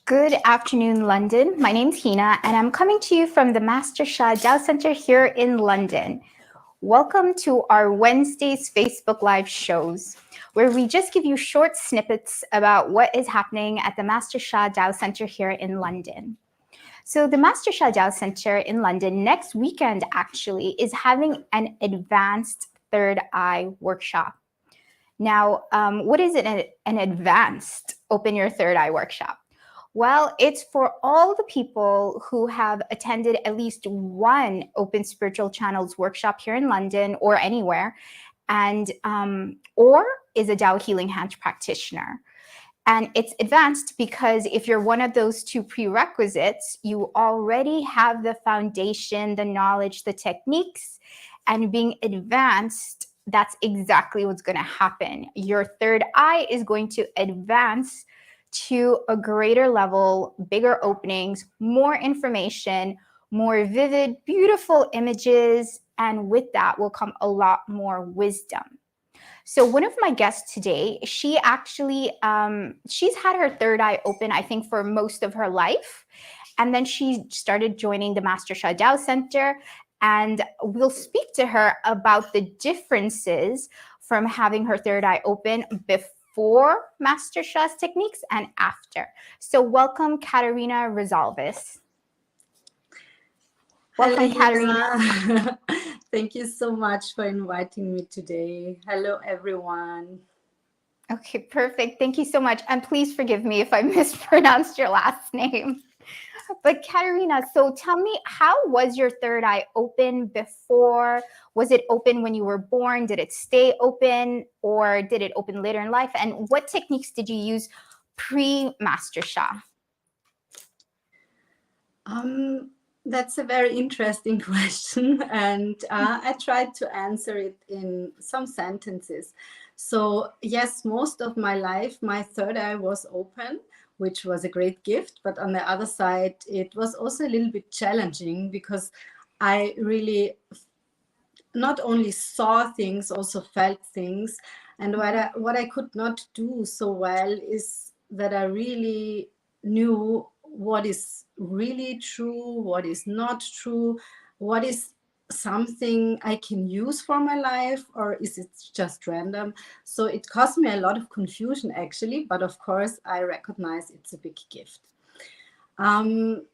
Good afternoon, London. My name's Hina, and I'm coming to you from the Master Shah Dow Center here in London. Welcome to our Wednesday's Facebook Live shows, where we just give you short snippets about what is happening at the Master Shah Dow Center here in London. So the Master Shah Dow Center in London next weekend actually is having an advanced third eye workshop. Now, what is an advanced open your third eye workshop? Well, it's for all the people who have attended at least one Open Spiritual Channels workshop here in London or anywhere, and or is a Tao Healing Hands practitioner. And it's advanced because if you're one of those two prerequisites, you already have the foundation, the knowledge, the techniques, and being advanced, that's exactly what's going to happen. Your third eye is going to advance to a greater level, bigger openings, more information, more vivid, beautiful images, and with that will come a lot more wisdom. So one of my guests today, she actually, she's had her third eye open, I think, for most of her life. And then she started joining the Master Shah Dow Center. And we'll speak to her about the differences from having her third eye open before Master Shah's techniques and after. So welcome, Katarina Risovalis. Welcome, Katarina. Thank you so much for inviting me today. Hello, everyone. Okay, perfect. Thank you so much. And please forgive me if I mispronounced your last name. But Katarina, so tell me, how was your third eye open before? Was it open when you were born? Did it stay open, or did it open later in life? And what techniques did you use pre-Master Shah? That's a very interesting question, and I tried to answer it in some sentences. So yes, most of my life, my third eye was open, which was a great gift. But on the other side, it was also a little bit challenging because I really not only saw things, also felt things. And what I could not do so well is that I really knew what is really true, what is not true, what is something I can use for my life, or is it just random? So it caused me a lot of confusion, actually. But of course, I recognize it's a big gift. As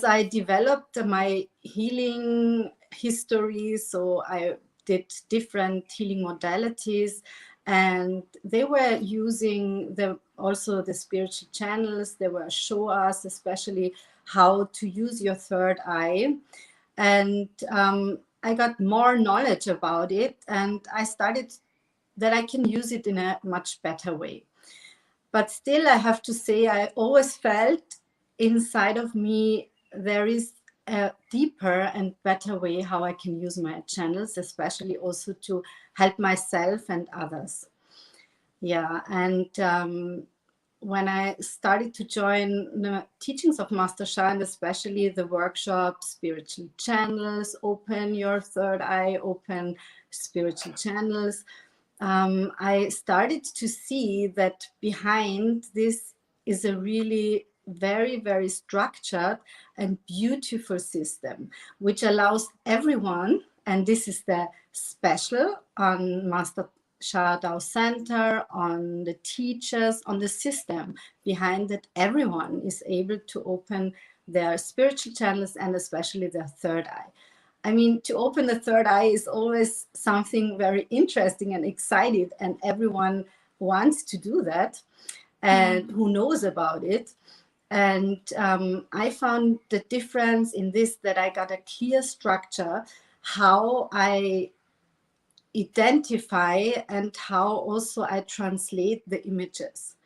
I developed my healing history, so I did different healing modalities, and they were using also the spiritual channels. They were show us especially how to use your third eye. And I got more knowledge about it, and I started that I can use it in a much better way. But still, I have to say, I always felt inside of me there is a deeper and better way how I can use my channels, especially also to help myself and others. Yeah, and when I started to join the teachings of Master Shah, and especially the workshop, Spiritual Channels, Open Your Third Eye, Open Spiritual Channels, I started to see that behind this is a really very, very structured and beautiful system, which allows everyone, and this is the special on Master Shah Dow Center, on the teachers, on the system behind that, everyone is able to open their spiritual channels and especially their third eye. I mean, to open the third eye is always something very interesting and exciting, and everyone wants to do that, and who knows about it. And I found the difference in this, that I got a clear structure, how I identify and how also I translate the images.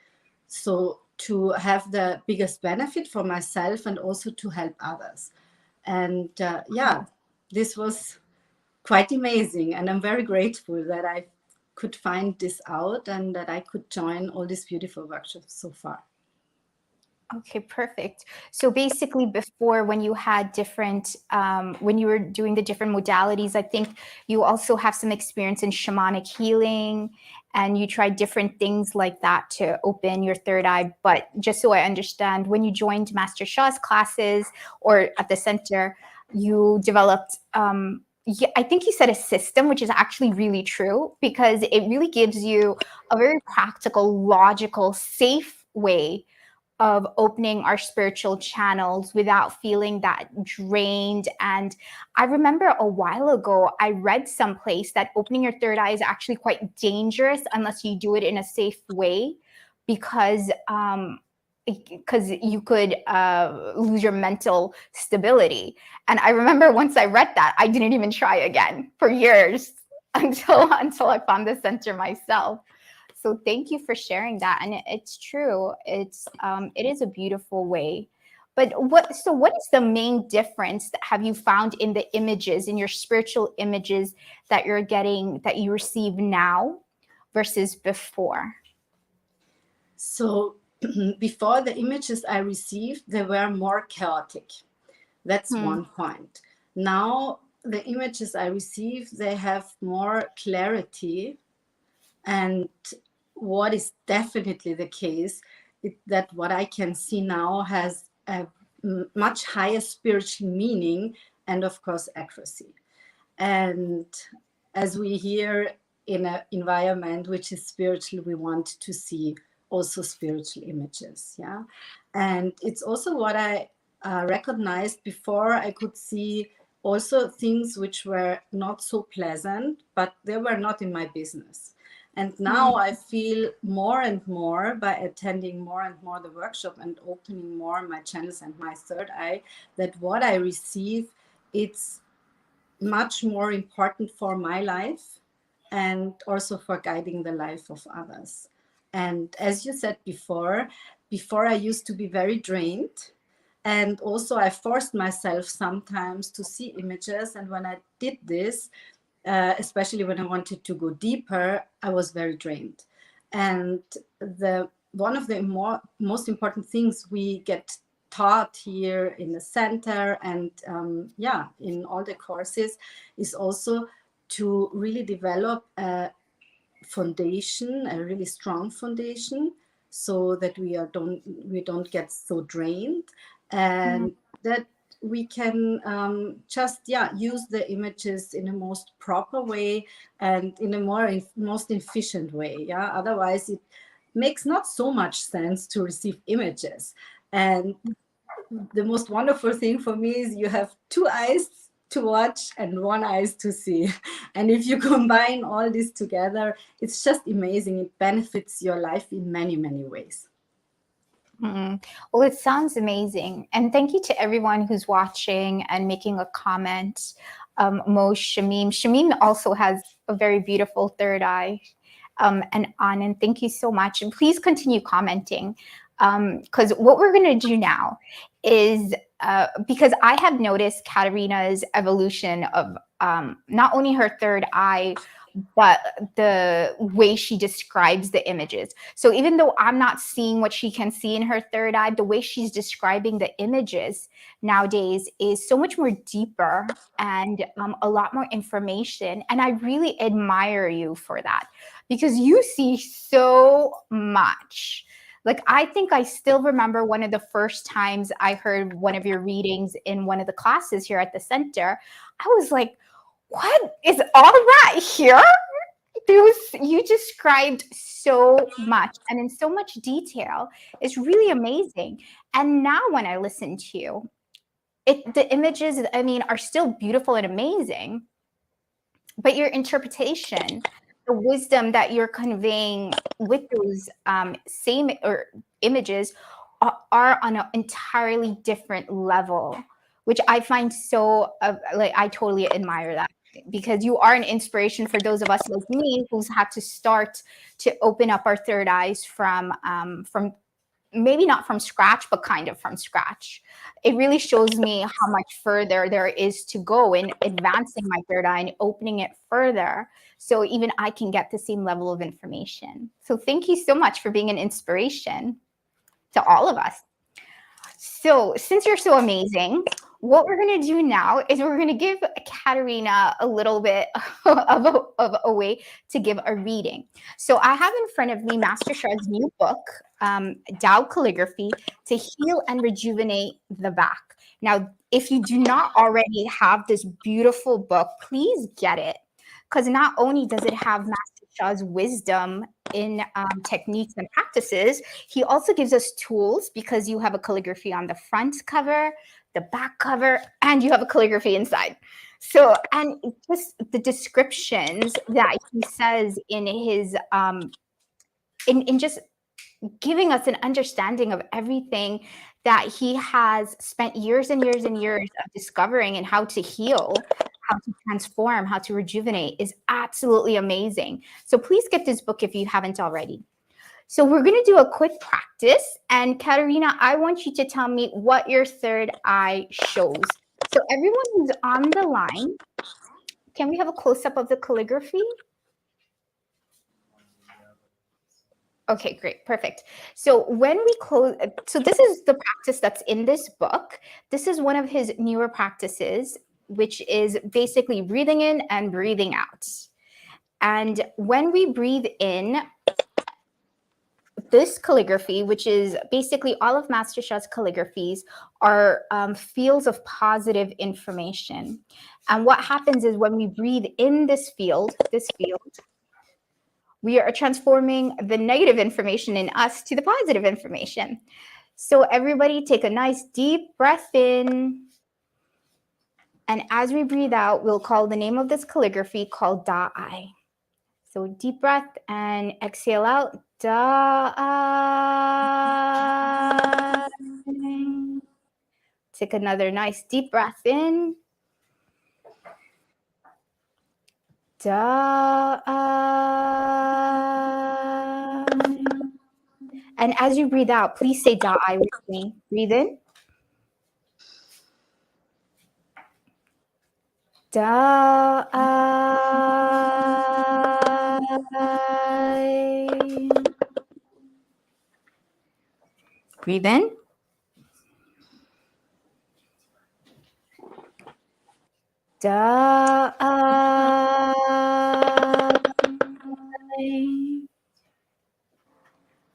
So to have the biggest benefit for myself and also to help others. And yeah, this was quite amazing. And I'm very grateful that I could find this out and that I could join all these beautiful workshops so far. Okay, perfect. So basically before, when you had different, when you were doing the different modalities, I think you also have some experience in shamanic healing and you tried different things like that to open your third eye. But just so I understand, when you joined Master Shah's classes or at the center, you developed, yeah, I think you said a system, which is actually really true, because it really gives you a very practical, logical, safe way of opening our spiritual channels without feeling that drained. And I remember a while ago, I read someplace that opening your third eye is actually quite dangerous unless you do it in a safe way, because you could lose your mental stability. And I remember once I read that, I didn't even try again for years until I found the center myself. So thank you for sharing that. And it's true. It is a beautiful way. But what is the main difference that have you found in the images, in your spiritual images that you're getting, that you receive now versus before? So before, the images I received, they were more chaotic. That's one point. Now the images I receive, they have more clarity. And what is definitely the case is that what I can see now has a much higher spiritual meaning and, of course, accuracy. And as we hear in an environment which is spiritual, we want to see also spiritual images. Yeah. And it's also what I recognized before. I could see also things which were not so pleasant, but they were not in my business. And now I feel more and more by attending more and more the workshop and opening more my channels and my third eye, that what I receive, it's much more important for my life and also for guiding the life of others. And as you said before I used to be very drained. And also I forced myself sometimes to see images. And when I did this, especially when I wanted to go deeper, I was very drained. And one of the most important things we get taught here in the center and in all the courses is also to really develop a foundation, a really strong foundation, so that we don't get so drained, and that we can just use the images in a most proper way and in a most efficient way. Otherwise it makes not so much sense to receive images. And the most wonderful thing for me is you have two eyes to watch and one eyes to see. And if you combine all this together, it's just amazing. It benefits your life in many, many ways. Well, it sounds amazing. And thank you to everyone who's watching and making a comment. Mo, Shamim. Shamim also has a very beautiful third eye. And Anand, thank you so much. And please continue commenting. Because what we're going to do now is, because I have noticed Katarina's evolution of not only her third eye, but the way she describes the images. So even though I'm not seeing what she can see in her third eye, the way she's describing the images nowadays is so much more deeper and a lot more information. And I really admire you for that, because you see so much. Like, I think I still remember one of the first times I heard one of your readings in one of the classes here at the center. I was like, what is all that here? You described so much and in so much detail. It's really amazing. And now when I listen to you, the images, I mean, are still beautiful and amazing, but your interpretation, the wisdom that you're conveying with those same images are on an entirely different level, which I find so I totally admire that, because you are an inspiration for those of us like me who's had to start to open up our third eyes from maybe not from scratch, but kind of from scratch. It really shows me how much further there is to go in advancing my third eye and opening it further, so even I can get the same level of information. So thank you so much for being an inspiration to all of us. So since you're so amazing, what we're going to do now is we're going to give Katarina a little bit of a way to give a reading. So I have in front of me Master Shah's new book, Tao Calligraphy, to heal and rejuvenate the back. Now, if you do not already have this beautiful book, please get it. Because not only does it have Master Shah's wisdom in techniques and practices, he also gives us tools, because you have a calligraphy on the front cover, the back cover, and you have a calligraphy inside. So, and just the descriptions that he says in his, in just giving us an understanding of everything that he has spent years and years and years of discovering, and how to heal, how to transform, how to rejuvenate, is absolutely amazing. So please get this book if you haven't already. So we're going to do a quick practice. And Katarina, I want you to tell me what your third eye shows. So everyone who's on the line, can we have a close-up of the calligraphy? Okay, great, perfect. So when we close, so this is the practice that's in this book. This is one of his newer practices, which is basically breathing in and breathing out. And when we breathe in, this calligraphy, which is basically all of Master Shah's calligraphies, are fields of positive information. And what happens is when we breathe in this field, we are transforming the negative information in us to the positive information. So everybody take a nice deep breath in. And as we breathe out, we'll call the name of this calligraphy called Da'ai. So deep breath and exhale out. Da'ai. Take another nice deep breath in. Da'ai. And as you breathe out, please say Da'ai with me. Breathe in. Da'ai. Breathe in. Da'ai.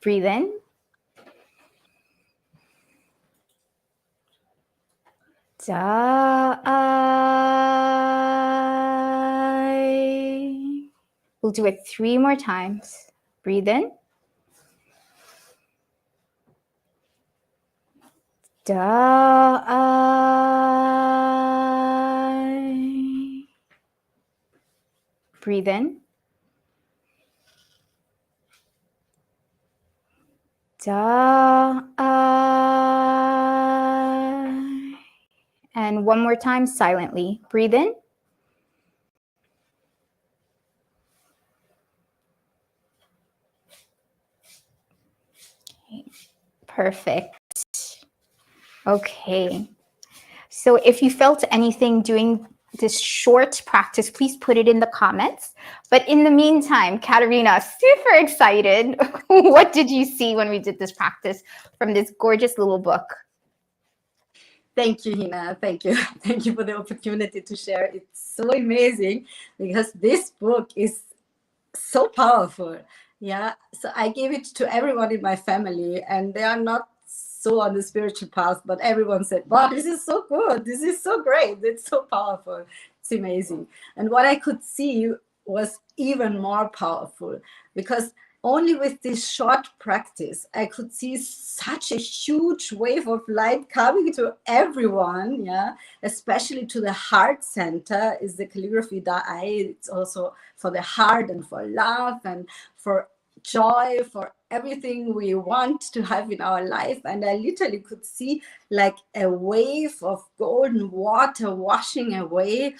Breathe in. Da'ai. We'll do it 3 more times. Breathe in. Da'ai. Breathe in. Da'ai. And one more time silently. Breathe in. Okay. Perfect. Okay. So if you felt anything doing this short practice, please put it in the comments. But in the meantime, Katarina, super excited. What did you see when we did this practice from this gorgeous little book? Thank you, Hina. Thank you. Thank you for the opportunity to share. It's so amazing because this book is so powerful. Yeah. So I gave it to everyone in my family, and they are not so on the spiritual path, but everyone said, wow, this is so good. This is so great. It's so powerful. It's amazing. And what I could see was even more powerful, because only with this short practice, I could see such a huge wave of light coming to everyone, yeah, especially to the heart center is the calligraphy Da'ai. It's also for the heart and for love and for joy, for everything we want to have in our life. And I literally could see like a wave of golden water washing away.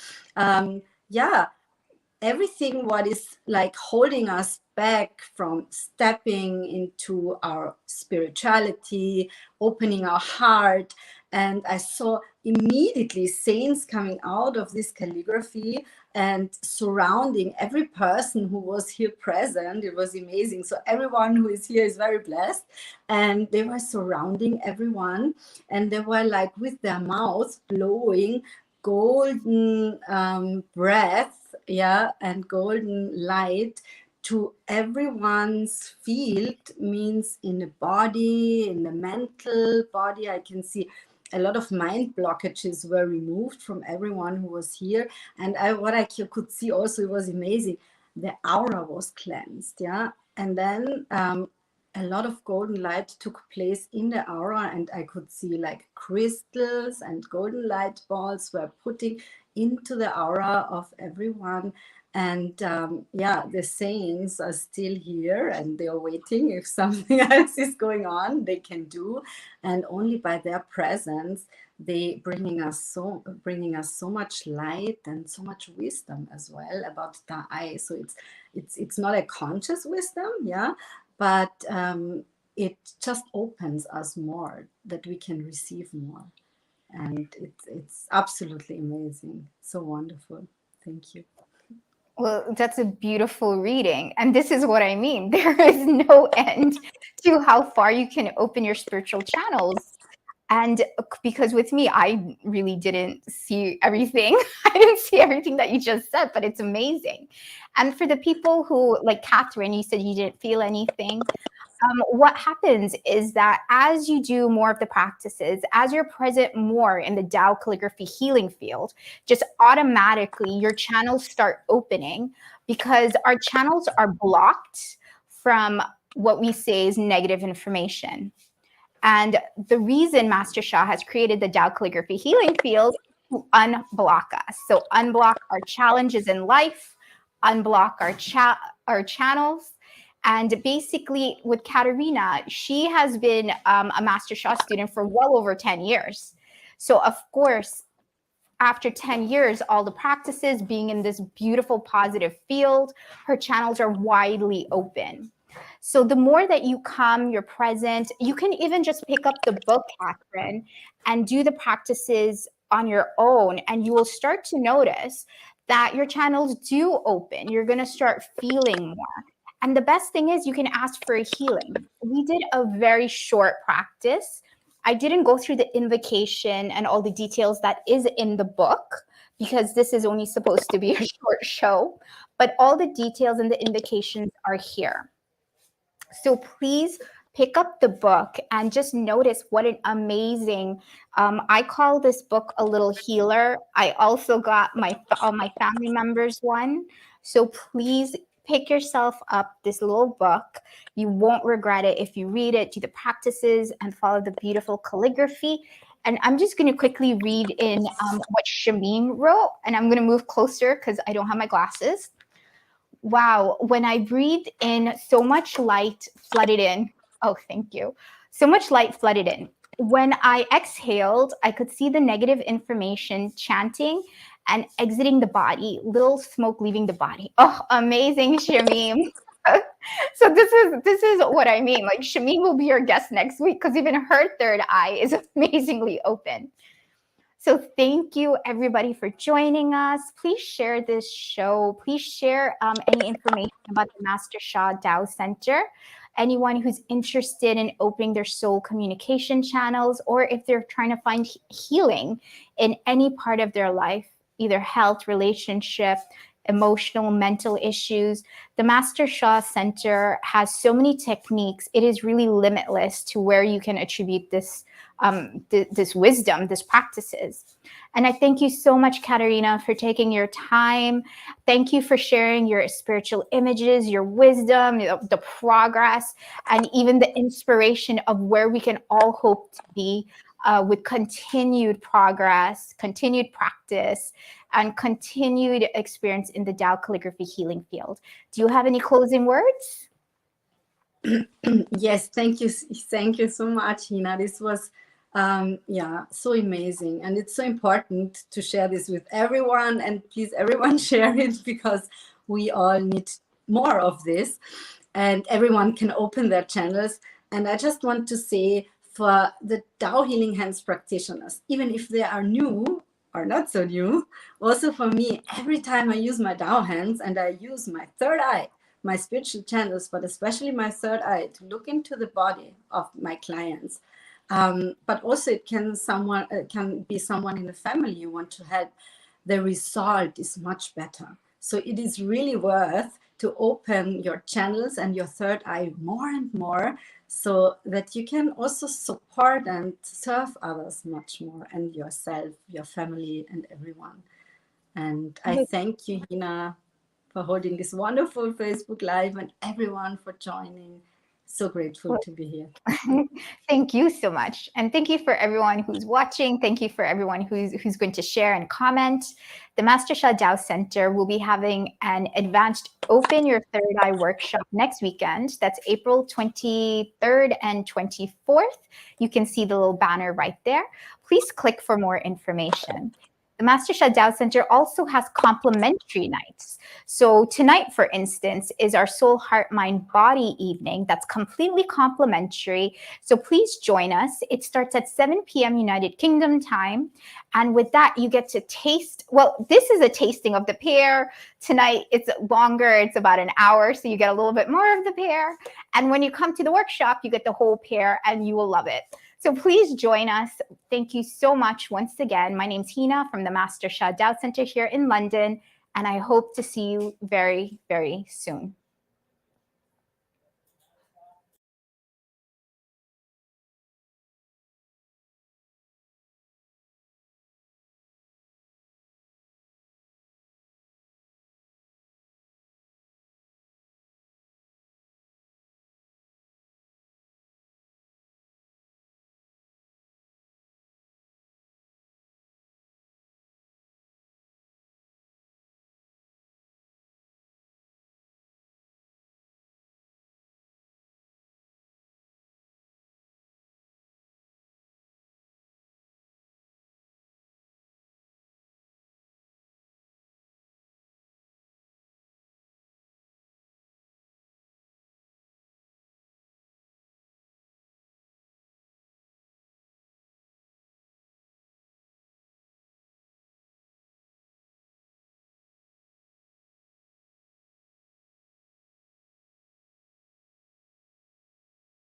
Everything what is like holding us back from stepping into our spirituality, opening our heart. And I saw immediately saints coming out of this calligraphy and surrounding every person who was here present. It was amazing. So everyone who is here is very blessed. And they were surrounding everyone. And they were like with their mouths blowing golden breath, yeah, and golden light to everyone's field, means in the body, in the mental body. I can see a lot of mind blockages were removed from everyone who was here. And what I could see also, it was amazing. The aura was cleansed, yeah. And then a lot of golden light took place in the aura, and I could see like crystals and golden light balls were putting into the aura of everyone. And yeah, the saints are still here and they are waiting. If something else is going on, they can do. And only by their presence, they bringing us so much light and so much wisdom as well about the eye. So it's not a conscious wisdom, yeah, but it just opens us more, that we can receive more. And it's absolutely amazing. So wonderful. Thank you. Well, that's a beautiful reading. And this is what I mean. There is no end to how far you can open your spiritual channels. And because with me, I really didn't see everything. I didn't see everything that you just said, but it's amazing. And for the people who, like Catherine, you said you didn't feel anything. What happens is that as you do more of the practices, as you're present more in the Tao calligraphy healing field, just automatically your channels start opening, because our channels are blocked from what we say is negative information. And the reason Master Sha has created the Tao calligraphy healing field is to unblock us. So unblock our challenges in life, unblock our channels. And basically with Katarina, she has been a Master Sha student for well over 10 years. So of course, after 10 years, all the practices, being in this beautiful positive field, her channels are widely open. So the more that you come, you're present, you can even just pick up the book, Catherine, and do the practices on your own. And you will start to notice that your channels do open. You're going to start feeling more. And the best thing is you can ask for a healing. We did a very short practice. I didn't go through the invocation and all the details that is in the book, because this is only supposed to be a short show, but all the details and the invocations are here. So please pick up the book and just notice what an amazing, I call this book a little healer. I also got all my family members one. So please pick yourself up this little book. You won't regret it if you read it, do the practices, and follow the beautiful calligraphy. And I'm just going to quickly read in what Shameen wrote, and I'm going to move closer because I don't have my glasses. Wow, when I breathed in, so much light flooded in. Oh, thank you. So much light flooded in. When I exhaled, I could see the negative information chanting and exiting the body, little smoke leaving the body. Oh, amazing, Shamim. So this is what I mean. Like, Shamim will be your guest next week, because even her third eye is amazingly open. So thank you, everybody, for joining us. Please share this show. Please share any information about the Master Sha Tao Center. Anyone who's interested in opening their soul communication channels, or if they're trying to find healing in any part of their life, either health, relationship, emotional, mental issues, the Master Sha Center has so many techniques. It is really limitless to where you can attribute this this wisdom, these practices. And I thank you so much, Katarina, for taking your time. Thank you for sharing your spiritual images, your wisdom, the progress, and even the inspiration of where we can all hope to be with continued progress, continued practice, and continued experience in the Tao calligraphy healing field. Do you have any closing words? Yes, thank you so much, Hina. This was yeah, so amazing, and it's so important to share this with everyone. And please, everyone, share it, because we all need more of this, and everyone can open their channels. And I just want to say, for the Tao Healing Hands practitioners, even if they are new or not so new, also for me, every time I use my Tao hands and I use my third eye, my spiritual channels, but especially my third eye, to look into the body of my clients. But also it can be someone in the family you want to help. The result is much better. So it is really worth to open your channels and your third eye more and more, so that you can also support and serve others much more, and yourself, your family, and everyone. And I thank you, Hina, for holding this wonderful Facebook Live, and everyone for joining. So grateful to be here. Thank you so much. And thank you for everyone who's watching. Thank you for everyone who's going to share and comment. The Master Sha Tao Center will be having an advanced Open Your Third Eye workshop next weekend. That's April 23rd and 24th. You can see the little banner right there. Please click for more information. The Master Sha Tao Center also has complimentary nights. So tonight, for instance, is our Soul, Heart, Mind, Body evening. That's completely complimentary. So please join us. It starts at 7 p.m. United Kingdom time. And with that, you get to taste, well, this is a tasting of the pear. Tonight, it's longer. It's about an hour. So you get a little bit more of the pear. And when you come to the workshop, you get the whole pear and you will love it. So please join us. Thank you so much once again. My name's Hina from the Master Sha Tao Center here in London, and I hope to see you very, very soon.